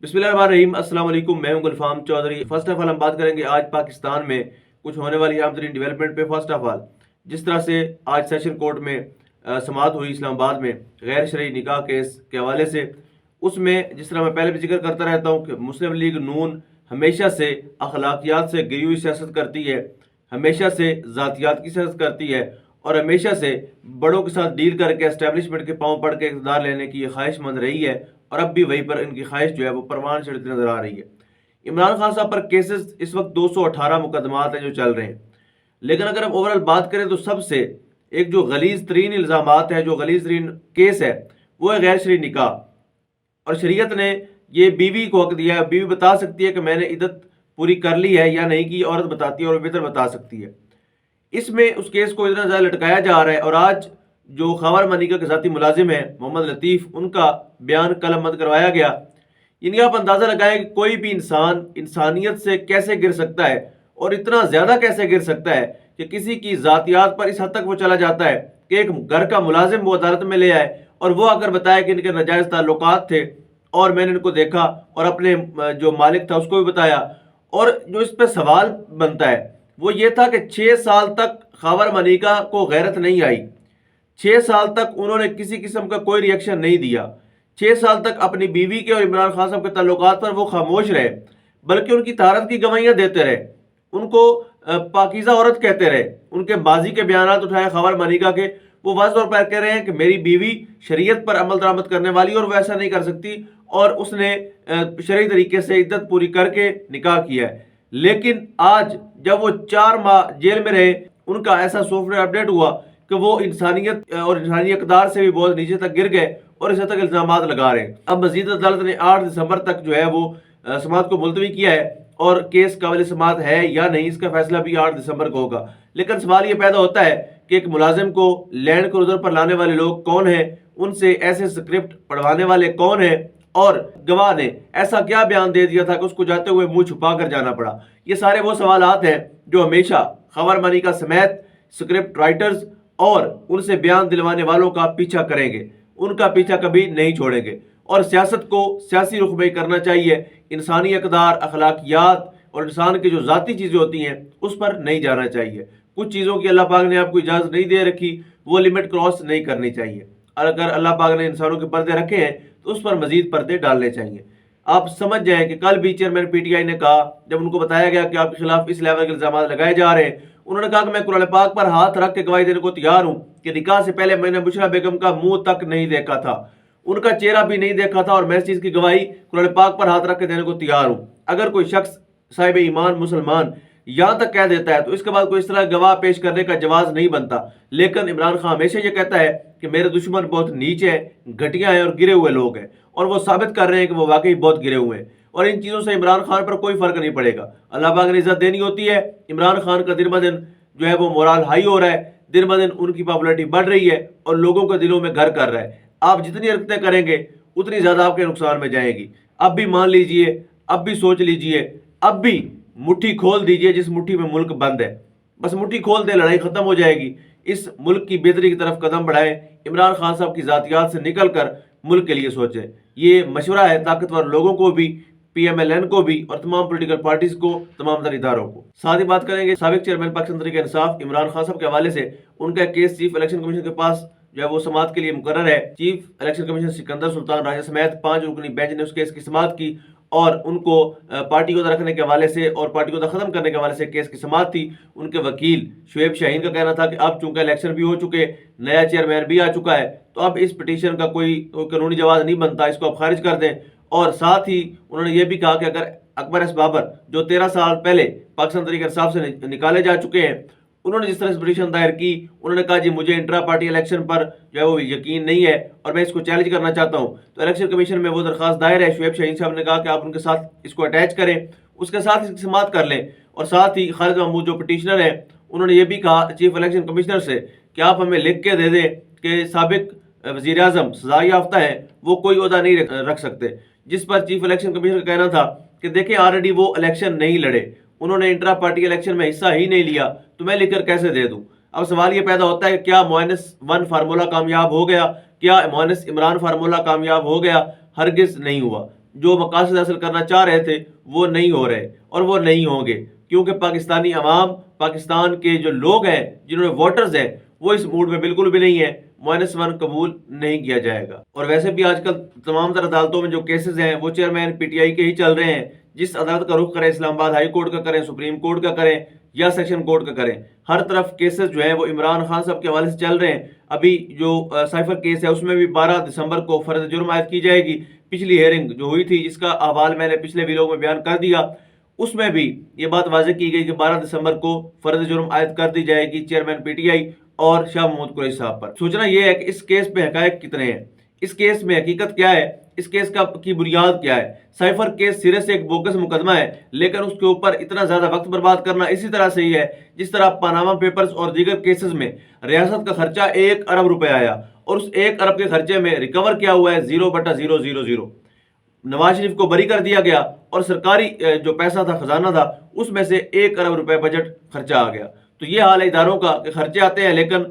बिस्मिल्लाहिर्रहमानिर्रहीम। अस्सलाम वालेकुम। मैं हूं गुलफाम चौधरी। फर्स्ट ऑफ ऑल हम बात करेंगे आज पाकिस्तान में कुछ होने वाली अहम तरीन डेवलपमेंट पे। फर्स्ट ऑफ ऑल जिस तरह से आज सेशन कोर्ट में समाअत हुई इस्लामाबाद में गैर शरई निकाह केस के हवाले से, उसमें जिस तरह मैं पहले भी जिक्र करता रहता हूँ कि मुस्लिम लीग नून हमेशा से अखलाकियात से गिरी हुई सियासत करती है, हमेशा से ज़ातियात की सियासत करती है और हमेशा से बड़ों के साथ डील करके एस्टेब्लिशमेंट के पाँव पड़ के इक़्तिदार लेने की ये ख्वाहिशमंद रही है और अब भी वहीं पर इनकी ख्वाहिश जो है वो परवान चढ़ती नजर आ रही है। इमरान खान साहब पर केसेस इस वक्त 218 मुकदमात हैं जो चल रहे हैं, लेकिन अगर हम ओवरऑल बात करें तो सबसे एक जो गलीज तरीन इल्ज़ामात है, जो गलीज तरीन केस है, वो है गैर शरई निकाह। और शरीयत ने ये बीवी को हक दिया है, बीवी बता सकती है कि मैंने इद्दत पूरी कर ली है या नहीं की, औरत बताती है और बेहतर बता सकती है। इसमें उस केस को इतना ज़्यादा लटकाया जा रहा है और आज जो खबर मनिका के ज़ाती मुलाजिम है मोहम्मद लतीफ़, उनका बयान कलमबंद करवाया गया। यानी आप अंदाज़ा लगाएं कि कोई भी इंसान इंसानियत से कैसे गिर सकता है और इतना ज़्यादा कैसे गिर सकता है कि किसी की ज़ातियात पर इस हद तक वो चला जाता है कि एक घर का मुलाजिम वो अदालत में ले आए और वो आकर बताया कि इनके नाजायज़ ताल्लुकात थे और मैंने इनको देखा और अपने जो मालिक था उसको भी बताया। और जो इस पर सवाल बनता है वो ये था कि 6 साल तक खबर मनिका को गैरत नहीं आई, 6 साल तक उन्होंने किसी किस्म का कोई रिएक्शन नहीं दिया, 6 साल तक अपनी बीवी के और इमरान खान साहब के ताल्लुकात पर वो खामोश रहे, बल्कि उनकी तारत की गवाहियां देते रहे, उनको पाकीज़ा औरत कहते रहे। उनके बाजी के बयान उठाए खबर मनिका के, वो वाज़ तौर पर कह रहे हैं कि मेरी बीवी शरीयत पर अमल दरामद करने वाली और वो ऐसा नहीं कर सकती और उसने शरई तरीके से इद्दत पूरी करके निकाह किया है। लेकिन आज जब वो 4 माह जेल में रहे, उनका ऐसा सॉफ्टवेयर अपडेट हुआ कि वो इंसानियत और इंसानी इक़्तिदार से भी बहुत नीचे तक गिर गए और इस हद तक इल्ज़ामात लगा रहे हैं। अब मज़ीद अदालत ने 8 दिसंबर तक जो है वो समाअत को मुलतवी किया है और केस काबिल समाअत है या नहीं इसका फैसला भी 8 दिसंबर को होगा। लेकिन सवाल ये पैदा होता है कि एक मुलाजिम को लैंड क्रूजर पर लाने वाले लोग कौन हैं, उनसे ऐसे स्क्रिप्ट पढ़वाने वाले कौन हैं और गवाह ने ऐसा क्या बयान दे दिया था कि उसको जाते हुए मुंह छुपा कर जाना पड़ा। ये सारे वो सवालात हैं जो हमेशा खबर मनिका समेत स्क्रिप्ट राइटर्स और उनसे बयान दिलवाने वालों का पीछा करेंगे, उनका पीछा कभी नहीं छोड़ेंगे। और सियासत को सियासी रुख में करना चाहिए, इंसानी इक़्तिदार, अखलाकियात और इंसान की जो ज़ाती चीज़ें होती हैं उस पर नहीं जाना चाहिए। कुछ चीज़ों की अल्लाह पाक ने आपको इजाज़त नहीं दे रखी, वो लिमिट क्रॉस नहीं करनी चाहिए। और अगर अल्लाह पाक ने इंसानों के पर्दे रखे हैं तो उस पर मजीद पर्दे डालने चाहिए। आप समझ जाएं कि कल भी चेयरमैन पीटीआई ने कहा, जब उनको बताया गया कि आपके खिलाफ इस लेवल के इल्ज़ाम लगाए जा रहे हैं, उन्होंने कहा कि मैं कुरान पाक पर हाथ रख के गवाही देने को तैयार हूं कि निकाह से पहले मैंने बुशरा बेगम का मुंह तक नहीं देखा था, उनका चेहरा भी नहीं देखा था और मैं इस चीज़ की गवाही कुरान पाक पर हाथ रख के देने को तैयार हूं। अगर कोई शख्स साहिब ईमान मुसलमान यहाँ तक कह देता है तो इसके बाद कोई इस तरह गवाह पेश करने का जवाज नहीं बनता। लेकिन इमरान खान हमेशा ये कहता है कि मेरे दुश्मन बहुत नीचे हैं, घटिया हैं और गिरे हुए लोग हैं, और वो साबित कर रहे हैं कि वो वाकई बहुत गिरे हुए हैं और इन चीज़ों से इमरान खान पर कोई फर्क नहीं पड़ेगा। अल्लाह पाक ने इज्जत देनी होती है। इमरान खान का दिन ब दिन जो है वो मोरल हाई हो रहा है, दिन ब दिन उनकी पॉपुलैरिटी बढ़ रही है और लोगों के दिलों में घर कर रहा है। आप जितनी हरकतें करेंगे उतनी ज़्यादा आपके नुकसान में जाएगी। अब भी मान लीजिए, अब भी सोच लीजिए, अब भी मुट्ठी खोल दीजिए जिस मुट्ठी में मुल्क बंद है, बस मुट्ठी खोल दे, लड़ाई खत्म हो जाएगी। इस मुल्क की बेहतरी की तरफ कदम बढ़ाएं, इमरान खान साहब की ज़ातियात से निकल कर मुल्क के लिए सोचें। ये मशवरा है ताकतवर लोगों को भी, पीएमएलएन को भी और तमाम पॉलिटिकल पार्टीज को, तमाम दर इदारों को। साथ ही बात करेंगे साबिक चेयरमैन पाकिस्तान तहरीक इंसाफ इमरान खान साहब के हवाले से। उनका केस चीफ इलेक्शन कमीशन के पास जो है वो समाअत के लिए मुकर्रर है। Chief election commission Sikandar Sultan Raja समेत 5 रुकनी बेंच ने उस केस की समाअत की और उनको पार्टी को रखने के हवाले से और पार्टी को खत्म करने के हवाले से केस की समाअत थी। उनके वकील शुएब शाहीन का कहना था कि अब चूंकि इलेक्शन भी हो चुके, नया चेयरमैन भी आ चुका है, तो अब इस पिटीशन का कोई कानूनी जवाब नहीं बनता, इसको आप खारिज कर दें। और साथ ही उन्होंने ये भी कहा कि अगर अकबर एस बाबर जो 13 साल पहले पाकिस्तान तहरीक इंसाफ से निकाले जा चुके हैं, उन्होंने जिस तरह से पिटीशन दायर की, उन्होंने कहा जी मुझे इंट्रा पार्टी इलेक्शन पर जो है वो यकीन नहीं है और मैं इसको चैलेंज करना चाहता हूं, तो इलेक्शन कमीशन में वो दरखास्त दायर है। शुएब शाहीन साहब ने कहा कि आप उनके साथ इसको अटैच करें, उसके साथ इसकी समाअत कर लें। और साथ ही खालिद महमूद जो पिटीशनर हैं, उन्होंने ये भी कहा चीफ इलेक्शन कमिश्नर से कि आप हमें लिख के दे दें कि साबिक वज़ीर आज़म सजा याफ्ता है, वो कोई ओहदा नहीं रख सकते। जिस पर चीफ इलेक्शन कमिश्नर का कहना था कि देखें ऑलरेडी वो इलेक्शन नहीं लड़े, उन्होंने इंट्रा पार्टी इलेक्शन में हिस्सा ही नहीं लिया, तो मैं लिखकर कैसे दे दूं। अब सवाल ये पैदा होता है कि क्या -1 फार्मूला कामयाब हो गया, क्या -इमरान फार्मूला कामयाब हो गया? हरगिज नहीं हुआ। جو مقاصد حاصل کرنا چاہ رہے تھے وہ نہیں ہو رہے اور وہ نہیں ہوں گے، کیونکہ پاکستانی عوام، پاکستان کے جو لوگ ہیں، جنہوں نے ووٹرز ہیں، وہ اس موڈ میں بالکل بھی نہیں ہے۔ -1 قبول نہیں کیا جائے گا۔ اور ویسے بھی آج کل تمام تر عدالتوں میں جو کیسز ہیں وہ چیئرمین پی ٹی آئی کے ہی چل رہے ہیں۔ جس عدالت کا رخ کریں، اسلام آباد ہائی کورٹ کا کریں، سپریم کورٹ کا کریں یا سیشن کورٹ کا کریں، ہر طرف کیسز جو ہیں وہ عمران خان صاحب کے حوالے سے چل رہے ہیں۔ ابھی جو سائفر کیس ہے اس میں بھی 12 دسمبر کو فرض جرم عائد کی جائے گی۔ پچھلی ہیئرنگ جو ہوئی تھی، جس کا احوال میں نے پچھلے ویڈیو میں بیان کر دیا، اس میں بھی یہ بات واضح کی گئی کہ 12 دسمبر کو فرض جرم عائد کر دی جائے گی چیئرمین پی ٹی آئی اور شاہ محمود قریشی صاحب پر۔ سوچنا یہ ہے کہ اس کیس میں حقائق کتنے ہیں، اس کیس میں حقیقت کیا ہے، اس کیس کی بنیاد کیا ہے۔ سائفر کیس سرے سے ایک بوگس مقدمہ ہے، لیکن اس کے اوپر اتنا زیادہ وقت برباد کرنا اسی طرح سے ہی ہے جس طرح پاناما پیپرز اور دیگر کیسز میں ریاست کا خرچہ 1 ارب روپے آیا اور اس 1 ارب کے خرچے میں ریکور کیا ہوا ہے 0/000۔ نواز شریف کو بری کر دیا گیا اور سرکاری جو پیسہ تھا، خزانہ تھا، اس میں سے 1 ارب روپے بجٹ خرچہ آ گیا۔ تو یہ حال ہے اداروں کا کہ خرچے آتے ہیں لیکن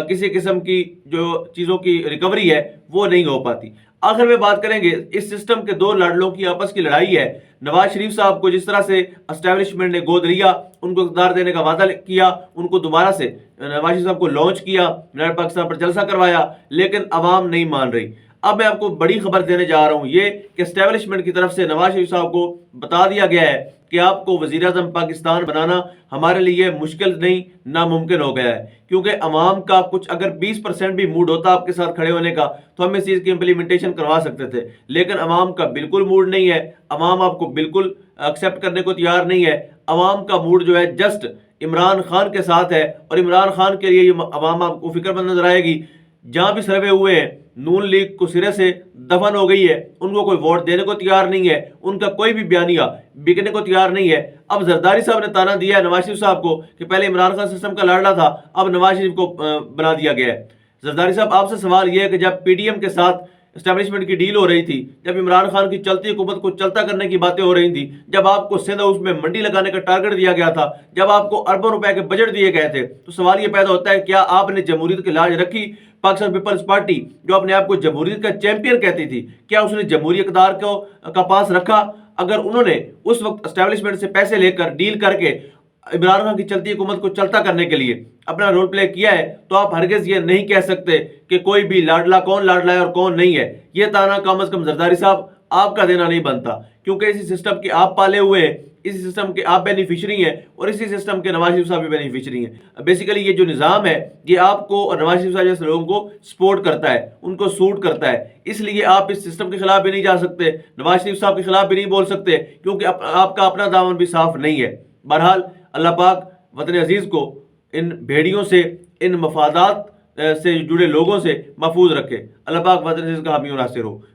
کسی قسم کی جو چیزوں کی ریکوری ہے وہ نہیں ہو پاتی۔ آخر میں بات کریں گے، اس سسٹم کے دو لاڈلوں کی آپس کی لڑائی ہے۔ نواز شریف صاحب کو جس طرح سے اسٹیبلشمنٹ نے گود لیا، ان کو اقتدار دینے کا وعدہ کیا، ان کو دوبارہ سے نواز شریف صاحب کو لانچ کیا، یونائیٹڈ پاکستان پر جلسہ کروایا، لیکن عوام نہیں مان رہی۔ اب میں آپ کو بڑی خبر دینے جا رہا ہوں، یہ کہ اسٹیبلشمنٹ کی طرف سے نواز شریف صاحب کو بتا دیا گیا ہے کہ آپ کو وزیر اعظم پاکستان بنانا ہمارے لیے مشکل نہیں، ناممکن ہو گیا ہے، کیونکہ عوام کا کچھ اگر 20% بھی موڈ ہوتا آپ کے ساتھ کھڑے ہونے کا تو ہم اس چیز کی امپلیمنٹیشن کروا سکتے تھے، لیکن عوام کا بالکل موڈ نہیں ہے۔ عوام آپ کو بالکل ایکسیپٹ کرنے کو تیار نہیں ہے۔ عوام کا موڈ جو ہے جسٹ عمران خان کے ساتھ ہے، اور عمران خان کے لیے یہ عوام آپ کو فکر مند نظر آئے گی۔ جہاں بھی سروے ہوئے ہیں، نون لیگ کو سرے سے دفن ہو گئی ہے، ان کو کوئی ووٹ دینے کو تیار نہیں ہے، ان کا کوئی بھی بیانیہ بکنے کو تیار نہیں ہے۔ اب زرداری صاحب نے تانا دیا ہے نواز شریف صاحب کو کہ پہلے عمران خان سسٹم کا لاڈلا تھا، اب نواز شریف کو بنا دیا گیا ہے۔ زرداری صاحب، آپ سے سوال یہ ہے کہ جب پی ڈی ایم کے ساتھ اسٹیبلشمنٹ کی ڈیل ہو رہی تھی، جب عمران خان کی چلتی حکومت کو چلتا کرنے کی باتیں ہو رہی تھیں، جب آپ کو سندھ ہاؤس میں منڈی لگانے کا ٹارگٹ دیا گیا تھا، جب آپ کو اربوں روپے کے بجٹ دیے گئے تھے، تو سوال یہ پیدا ہوتا ہے کیا آپ نے جمہوریت کی لاج رکھی؟ پاکستان پیپلز پارٹی جو اپنے آپ کو جمہوریت کا چیمپئن کہتی تھی، کیا اس نے جمہوری اقدار کا پاس رکھا؟ اگر انہوں نے اس وقت اسٹیبلشمنٹ سے پیسے لے کر ڈیل کر کے عمران خان کی چلتی حکومت کو چلتا کرنے کے لیے اپنا رول پلے کیا ہے، تو آپ ہرگز یہ نہیں کہہ سکتے کہ کوئی بھی لاڈلا کون لاڈلا ہے اور کون نہیں ہے۔ یہ تانا کم از کم زرداری صاحب آپ کا دینا نہیں بنتا، کیونکہ اسی سسٹم کے آپ پالے ہوئے ہیں، اسی سسٹم کے آپ بینیفیشری ہیں، اور اسی سسٹم کے نواز شریف صاحب بھی بینیفیشری ہیں۔ بیسیکلی یہ جو نظام ہے یہ آپ کو اور نواز شریف صاحب جیسے لوگوں کو سپورٹ کرتا ہے، ان کو سوٹ کرتا ہے، اس لیے آپ اس سسٹم کے خلاف بھی نہیں جا سکتے، نواز شریف صاحب کے خلاف بھی نہیں بول سکتے، کیونکہ آپ کا اپنا دامن بھی صاف نہیں ہے۔ بہرحال اللہ پاک وطن عزیز کو ان بھیڑیوں سے، ان مفادات سے جڑے لوگوں سے محفوظ رکھے۔ اللہ پاک وطن عزیز کا حامی و ناصر ہو۔